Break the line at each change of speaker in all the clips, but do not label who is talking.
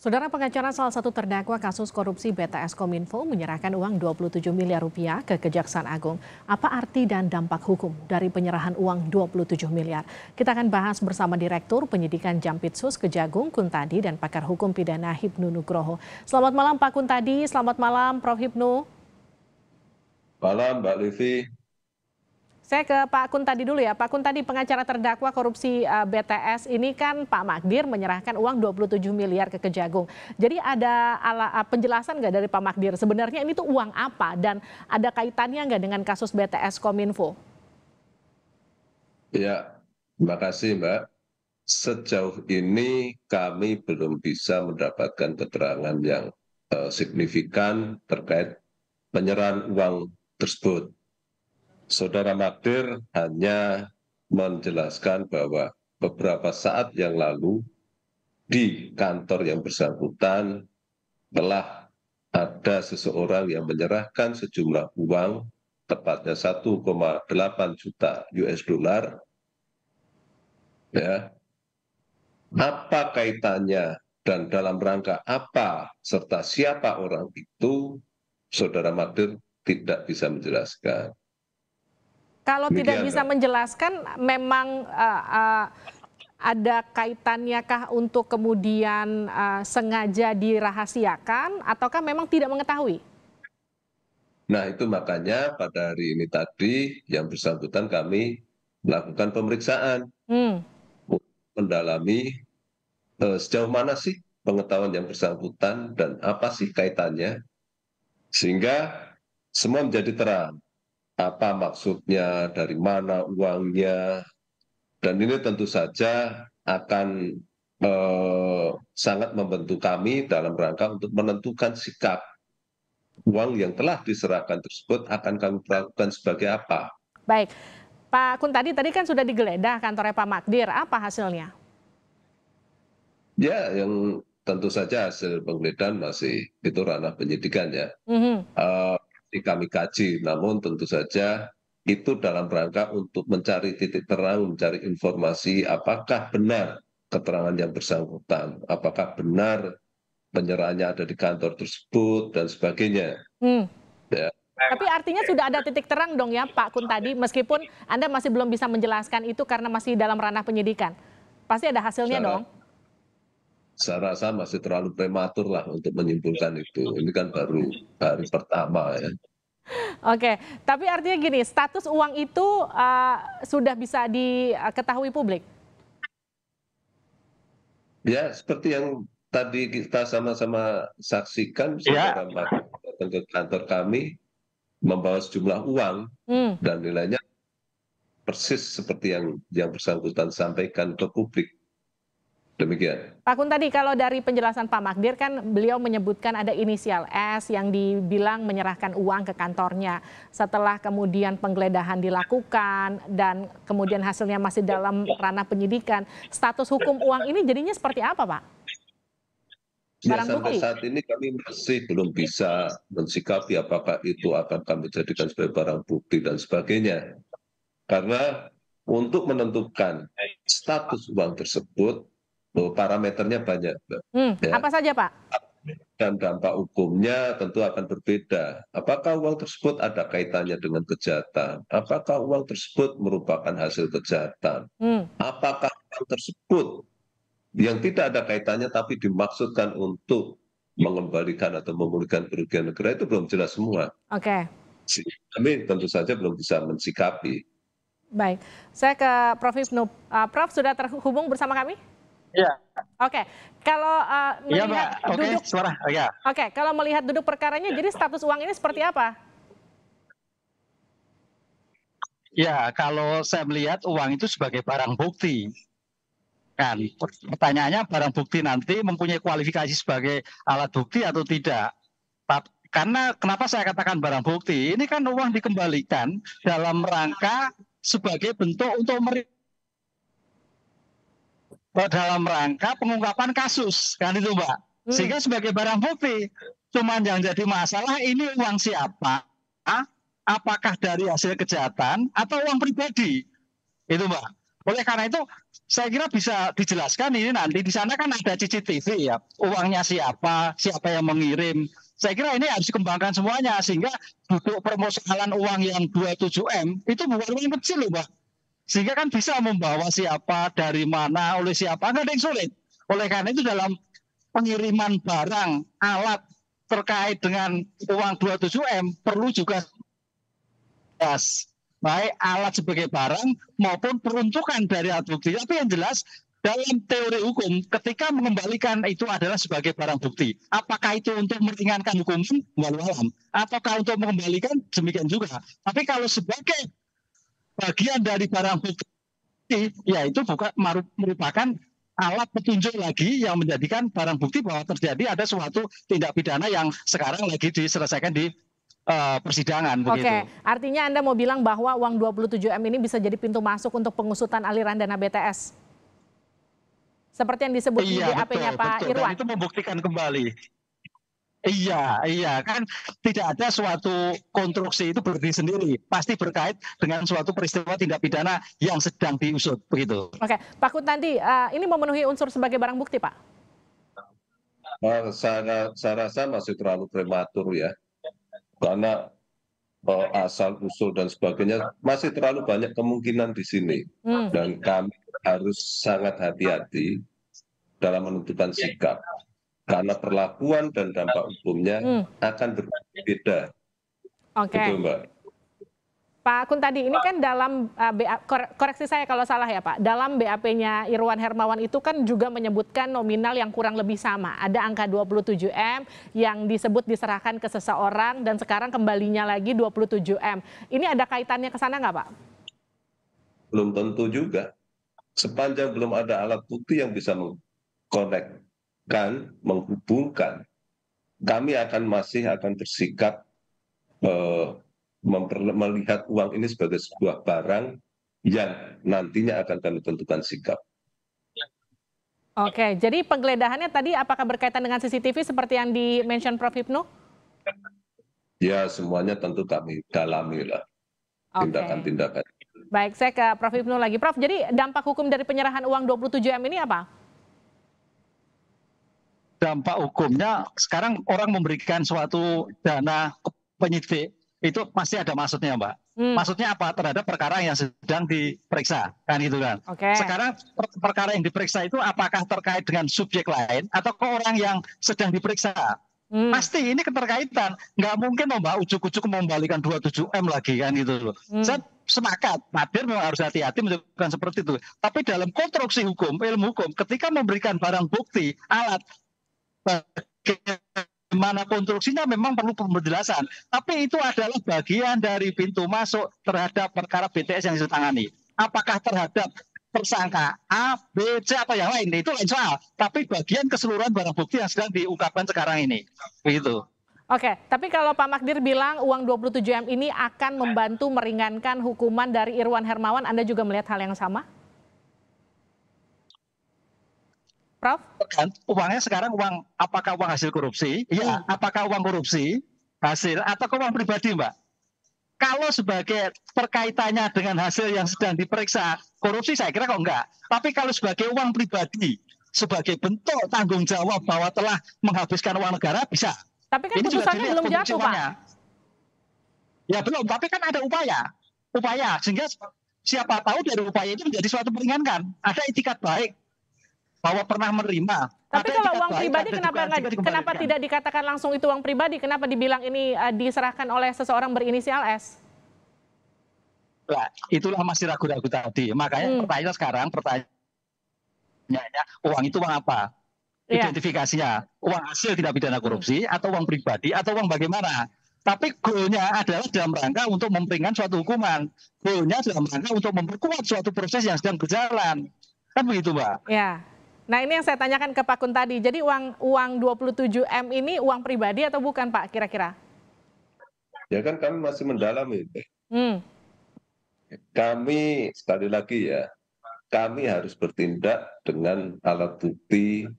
Saudara pengacara salah satu terdakwa kasus korupsi BTS Kominfo menyerahkan uang 27 miliar rupiah ke Kejaksaan Agung. Apa arti dan dampak hukum dari penyerahan uang 27 miliar? Kita akan bahas bersama Direktur Penyidikan Jampitsus Kejagung Kuntadi dan pakar hukum pidana Hipnu Nugroho. Selamat malam Pak Kuntadi, selamat malam Prof. Hipnu.
Malam Mbak Livi.
Saya ke Pak Kuntadi dulu ya. Pak Kuntadi, pengacara terdakwa korupsi BTS ini kan Pak Magdir menyerahkan uang 27 miliar ke Kejagung. Jadi ada penjelasan nggak dari Pak Magdir? Sebenarnya ini tuh uang apa dan ada kaitannya nggak dengan kasus BTS Kominfo?
Ya, terima kasih Mbak. Sejauh ini kami belum bisa mendapatkan keterangan yang signifikan terkait penyerahan uang tersebut. Saudara Magdir hanya menjelaskan bahwa beberapa saat yang lalu di kantor yang bersangkutan telah ada seseorang yang menyerahkan sejumlah uang, tepatnya 1,8 juta US dollar, ya. Apa kaitannya dan dalam rangka apa serta siapa orang itu, Saudara Magdir tidak bisa menjelaskan.
Kalau tidak
Demikian,
bisa
Mbak.
menjelaskan, memang ada kaitannya kah untuk kemudian sengaja dirahasiakan ataukah memang tidak mengetahui?
Nah, itu makanya pada hari ini tadi yang bersangkutan kami melakukan pemeriksaan
Hmm.
untuk mendalami sejauh mana sih pengetahuan yang bersangkutan dan apa sih kaitannya, sehingga semua menjadi terang. Apa maksudnya, dari mana uangnya, dan ini tentu saja akan sangat membantu kami dalam rangka untuk menentukan sikap uang yang telah diserahkan tersebut akan kami perlakukan sebagai apa.
Baik, Pak Kuntadi tadi kan sudah digeledah kantornya Pak Magdir, apa hasilnya?
Ya, yang tentu saja hasil penggeledahan masih itu ranah penyidikan ya.
Mhm.
Kami kaji, namun tentu saja itu dalam rangka untuk mencari titik terang, mencari informasi apakah benar keterangan yang bersangkutan, apakah benar penyerahannya ada di kantor tersebut dan sebagainya.
Hmm.
Ya,
Tapi artinya sudah ada titik terang dong ya Pak Kuntadi, meskipun Anda masih belum bisa menjelaskan itu karena masih dalam ranah penyidikan. Pasti ada hasilnya
saya,
dong?
saya rasa masih terlalu prematur lah untuk menyimpulkan itu. Ini kan baru hari pertama ya.
Oke, tapi artinya gini, status uang itu sudah bisa diketahui publik?
Ya, seperti yang tadi kita sama-sama saksikan,
Ya,
saudara Mat datang ke kantor kami membawa sejumlah uang
Hmm.
dan nilainya persis seperti yang bersangkutan sampaikan ke publik. Demikian.
Pak Kuntadi, kalau dari penjelasan Pak Magdir kan beliau menyebutkan ada inisial S yang dibilang menyerahkan uang ke kantornya. Setelah kemudian penggeledahan dilakukan dan kemudian hasilnya masih dalam ranah penyidikan, status hukum uang ini jadinya seperti apa, Pak?
Ya,
Barang
sampai
bukti?
saat ini kami masih belum bisa mensikapi apakah itu akan kami jadikan sebagai barang bukti dan sebagainya. Karena untuk menentukan status uang tersebut, parameternya banyak, Mbak. Ya.
Apa saja, Pak?
Dan dampak hukumnya tentu akan berbeda. Apakah uang tersebut ada kaitannya dengan kejahatan? Apakah uang tersebut merupakan hasil kejahatan?
Hmm.
Apakah uang tersebut yang tidak ada kaitannya tapi dimaksudkan untuk mengembalikan atau memulihkan kerugian negara, itu belum jelas semua.
Oke,
Kami tentu saja belum bisa mensikapi.
baik. Saya ke Prof. Hipnu. Prof sudah terhubung bersama kami?
ya,
Oke, kalau
iya Mbak.
melihat
Oke,
duduk,
suara. Ya,
oke, kalau melihat duduk perkaranya, jadi status uang ini seperti apa?
ya. Kalau saya melihat uang itu sebagai barang bukti, kan? Pertanyaannya barang bukti nanti mempunyai kualifikasi sebagai alat bukti atau tidak? Karena kenapa saya katakan barang bukti? Ini kan uang dikembalikan dalam rangka sebagai bentuk untuk dalam rangka pengungkapan kasus, kan itu Mbak.
Hmm.
Sehingga sebagai barang bukti. Cuman yang jadi masalah ini uang siapa? Apakah dari hasil kejahatan atau uang pribadi? Itu Mbak. Oleh karena itu, saya kira bisa dijelaskan ini nanti di sana kan ada CCTV ya, uangnya siapa, siapa yang mengirim. Saya kira ini harus dikembangkan semuanya sehingga duduk permasalahan uang yang 27M itu bukan uang kecil loh, Mbak. Sehingga kan bisa membawa siapa, dari mana, oleh siapa, nggak ada yang sulit. Oleh karena itu dalam pengiriman barang, alat terkait dengan uang 27M perlu juga baik alat sebagai barang maupun peruntukan dari alat bukti. Tapi yang jelas dalam teori hukum ketika mengembalikan itu adalah sebagai barang bukti. Apakah itu untuk meringankan hukuman? Walau alam. Ataukah untuk mengembalikan? Demikian juga. Tapi kalau sebagai bagian dari barang bukti, ya itu bukan merupakan alat petunjuk lagi yang menjadikan barang bukti bahwa terjadi ada suatu tindak pidana yang sekarang lagi diselesaikan di persidangan.
Oke,
begitu.
artinya Anda mau bilang bahwa uang 27M ini bisa jadi pintu masuk untuk pengusutan aliran dana BTS? Seperti yang disebut di BAP-nya Pak
betul.
Irwan?
Dan itu membuktikan kembali. Iya, kan tidak ada suatu konstruksi itu berdiri sendiri. Pasti berkait dengan suatu peristiwa tindak pidana yang sedang diusut, begitu.
Oke, Pak Kuntadi, ini memenuhi unsur sebagai barang bukti, Pak?
Saya rasa masih terlalu prematur ya, karena asal usul dan sebagainya masih terlalu banyak kemungkinan di sini, dan kami harus sangat hati-hati dalam menentukan sikap karena perlakuan dan dampak hukumnya akan berbeda.
Oke.
Itu, Mbak.
Pak Kuntadi, ini kan dalam koreksi saya kalau salah ya Pak, dalam BAP-nya Irwan Hermawan itu kan juga menyebutkan nominal yang kurang lebih sama. Ada angka 27M yang disebut diserahkan ke seseorang dan sekarang kembalinya lagi 27M. Ini ada kaitannya ke sana nggak Pak?
Belum tentu juga. Sepanjang belum ada alat bukti yang bisa mengkonekkan, menghubungkan, kami masih akan bersikap melihat uang ini sebagai sebuah barang yang nantinya akan kami tentukan sikap.
Oke, jadi penggeledahannya tadi apakah berkaitan dengan CCTV seperti yang di-mention Prof. Hipnu?
Ya, semuanya tentu kami dalami lah tindakan-tindakan.
Baik, saya ke Prof. Hipnu lagi. Prof, jadi dampak hukum dari penyerahan uang 27M ini apa?
Dampak hukumnya sekarang orang memberikan suatu dana ke penyidik itu pasti ada maksudnya, Mbak. Maksudnya apa? Terhadap perkara yang sedang diperiksa, kan gitu kan. Sekarang perkara yang diperiksa itu apakah terkait dengan subjek lain atau ke orang yang sedang diperiksa? Pasti ini keterkaitan. Nggak mungkin Mbak ujuk-ujuk membalikan 27M lagi kan gitu loh. Saya sepakat, Nadir memang harus hati-hati menunjukkan seperti itu. Tapi dalam konstruksi hukum, ilmu hukum, ketika memberikan barang bukti, alat, bagaimana konstruksinya memang perlu penjelasan. Tapi itu adalah bagian dari pintu masuk terhadap perkara BTS yang ditangani. Apakah terhadap tersangka A, B, C atau yang lain, itu lain soal. Tapi bagian keseluruhan barang bukti yang sedang diungkapkan sekarang ini. Begitu.
Oke, tapi kalau Pak Magdir bilang uang 27M ini akan membantu meringankan hukuman dari Irwan Hermawan, Anda juga melihat hal yang sama? Prof?
Uangnya sekarang apakah uang hasil korupsi? Iya, apakah uang korupsi hasil atau uang pribadi, Mbak? Kalau sebagai perkaitannya dengan hasil yang sedang diperiksa korupsi, saya kira kok enggak. Tapi kalau sebagai uang pribadi, sebagai bentuk tanggung jawab bahwa telah menghabiskan uang negara, bisa.
Tapi kan putusannya belum jatuh, Pak.
Ya belum, tapi kan ada upaya, sehingga siapa tahu dari upaya itu menjadi suatu meringankan. Ada itikat baik bahwa pernah menerima.
Tapi kalau uang pribadi kenapa tidak dikatakan langsung itu uang pribadi? Kenapa dibilang ini diserahkan oleh seseorang berinisial S?
Nah, itulah masih ragu-ragu tadi. Makanya pertanyaannya uang itu uang apa? Identifikasinya, uang hasil tindak pidana korupsi atau uang pribadi atau uang bagaimana? Tapi goalnya adalah dalam rangka untuk memperingan suatu hukuman. Goalnya dalam rangka untuk memperkuat suatu proses yang sedang berjalan. Kan begitu, Mbak?
Ya. Nah ini yang saya tanyakan ke Pak Kuntadi. Jadi uang 27M ini uang pribadi atau bukan Pak kira-kira?
Ya kan kami masih mendalami. Kami sekali lagi ya, kami harus bertindak dengan alat bukti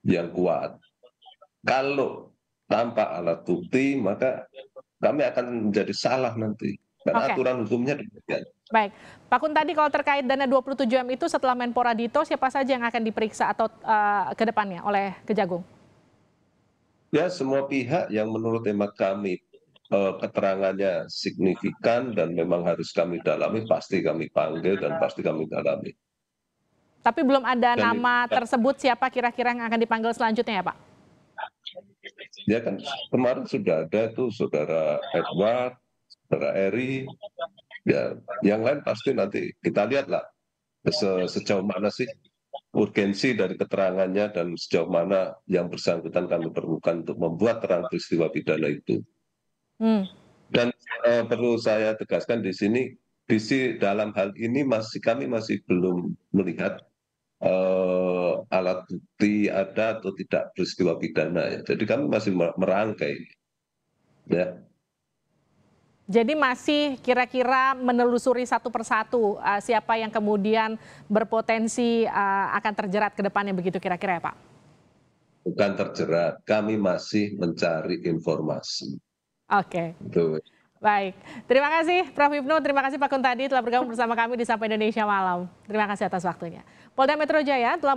yang kuat. Kalau tanpa alat bukti maka kami akan menjadi salah nanti. Karena aturan hukumnya demikian.
Baik, Pak Kun tadi kalau terkait dana 27 M itu setelah Menpora Dito, siapa saja yang akan diperiksa atau ke depannya oleh Kejagung?
Ya, semua pihak yang menurut hemat kami keterangannya signifikan dan memang harus kami dalami, pasti kami panggil dan pasti kami dalami.
Tapi belum ada
Dan
nama tersebut siapa kira-kira yang akan dipanggil selanjutnya ya Pak?
ya kan kemarin sudah ada tuh Saudara Edward, Saudara Eri, ya yang lain pasti nanti kita lihatlah sejauh mana sih urgensi dari keterangannya dan sejauh mana yang bersangkutan kami perlukan untuk membuat terang peristiwa pidana itu. Dan perlu saya tegaskan di sini, dalam hal ini kami masih belum melihat alat bukti ada atau tidak peristiwa pidana ya. Jadi kami masih merangkai ya.
Jadi masih kira-kira menelusuri satu persatu siapa yang kemudian berpotensi akan terjerat ke depannya begitu kira-kira ya Pak?
Bukan terjerat, kami masih mencari informasi.
Oke.
Betul.
Baik, terima kasih Prof. Hipnu, terima kasih Pak Kun tadi telah bergabung bersama kami di Sapa Indonesia Malam. Terima kasih atas waktunya. Polda Metro Jaya telah